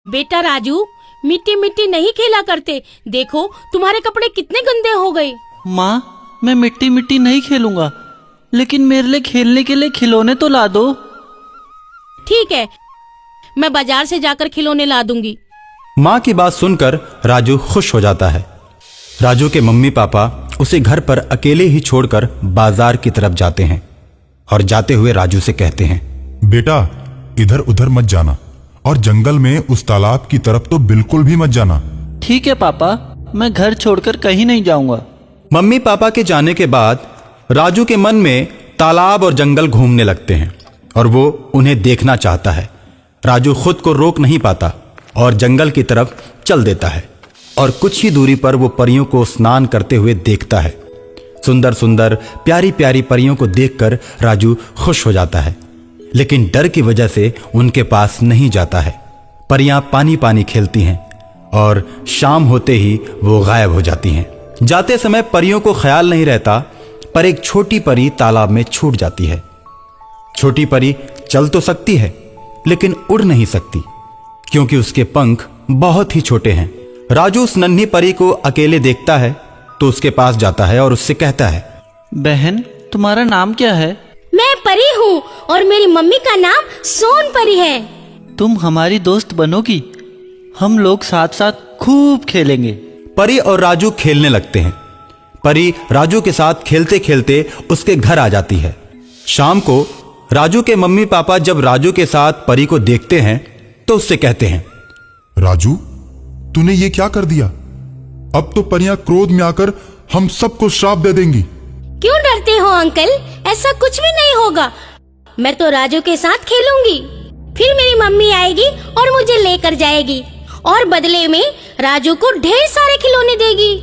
बेटा राजू, मिट्टी मिट्टी नहीं खेला करते। देखो तुम्हारे कपड़े कितने गंदे हो गए। माँ, मैं मिट्टी मिट्टी नहीं खेलूंगा, लेकिन मेरे लिए खेलने के लिए खिलौने तो ला दो। ठीक है, मैं बाजार से जाकर खिलौने ला दूंगी। माँ की बात सुनकर राजू खुश हो जाता है। राजू के मम्मी पापा उसे घर पर अकेले ही छोड़कर बाजार की तरफ जाते हैं और जाते हुए राजू से कहते हैं, बेटा इधर उधर मत जाना और जंगल में उस तालाब की तरफ तो बिल्कुल भी मत जाना। ठीक है पापा, मैं घर छोड़कर कहीं नहीं जाऊंगा। मम्मी पापा के जाने के बाद राजू के मन में तालाब और जंगल घूमने लगते हैं और वो उन्हें देखना चाहता है। राजू खुद को रोक नहीं पाता और जंगल की तरफ चल देता है और कुछ ही दूरी पर वो परियों को स्नान करते हुए देखता है। सुंदर सुंदर प्यारी प्यारी परियों को देखकर राजू खुश हो जाता है, लेकिन डर की वजह से उनके पास नहीं जाता है। परियां पानी पानी खेलती हैं और शाम होते ही वो गायब हो जाती हैं। जाते समय परियों को ख्याल नहीं रहता, पर एक छोटी परी तालाब में छूट जाती है। छोटी परी चल तो सकती है, लेकिन उड़ नहीं सकती क्योंकि उसके पंख बहुत ही छोटे हैं। राजू उस नन्ही परी को अकेले देखता है तो उसके पास जाता है और उससे कहता है, बहन, तुम्हारा नाम क्या है? मैं परी हूँ और मेरी मम्मी का नाम सोन परी है। तुम हमारी दोस्त बनोगी? हम लोग साथ साथ खूब खेलेंगे। परी और राजू खेलने लगते हैं। परी राजू के साथ खेलते खेलते उसके घर आ जाती है। शाम को राजू के मम्मी पापा जब राजू के साथ परी को देखते हैं तो उससे कहते हैं, राजू तूने ये क्या कर दिया? अब तो परियां क्रोध में आकर हम सबको श्राप दे देंगी। क्यों डरते हो अंकल? ऐसा कुछ भी नहीं होगा। मैं तो राजू के साथ खेलूंगी, फिर मेरी मम्मी आएगी और मुझे लेकर जाएगी और बदले में राजू को ढेर सारे खिलौने देगी।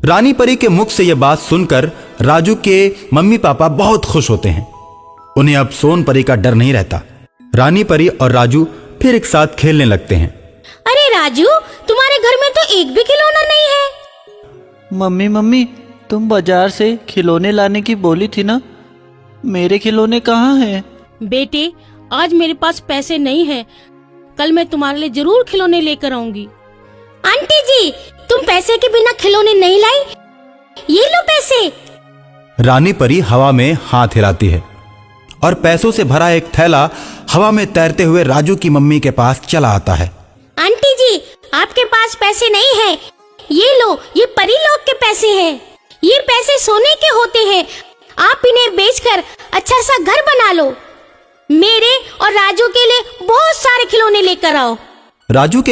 रानी परी के मुख से यह बात सुनकर राजू के मम्मी पापा बहुत खुश होते हैं। उन्हें अब सोन परी का डर नहीं रहता। रानी परी और राजू फिर एक साथ खेलने लगते हैं। अरे राजू, तुम्हारे घर में तो एक भी खिलौना नहीं है। मम्मी, तुम बाजार से खिलौने लाने की बोली थी ना, मेरे खिलौने कहाँ हैं? बेटे, आज मेरे पास पैसे नहीं है। कल मैं तुम्हारे लिए जरूर खिलौने लेकर आऊंगी। आंटी जी, तुम पैसे के बिना खिलौने नहीं लाई? ये लो पैसे। रानी परी हवा में हाथ हिलाती है और पैसों से भरा एक थैला हवा में तैरते हुए राजू की मम्मी के पास चला आता है। आंटी जी, आपके पास पैसे नहीं है? ये लो, ये परी लोग के पैसे हैं। ये पैसे सोने के होते हैं। आप इन्हें बेचकर अच्छा सा घर बना लो। मेरे और राजू के लिए बहुत सारे खिलौने लेकर आओ। राजू के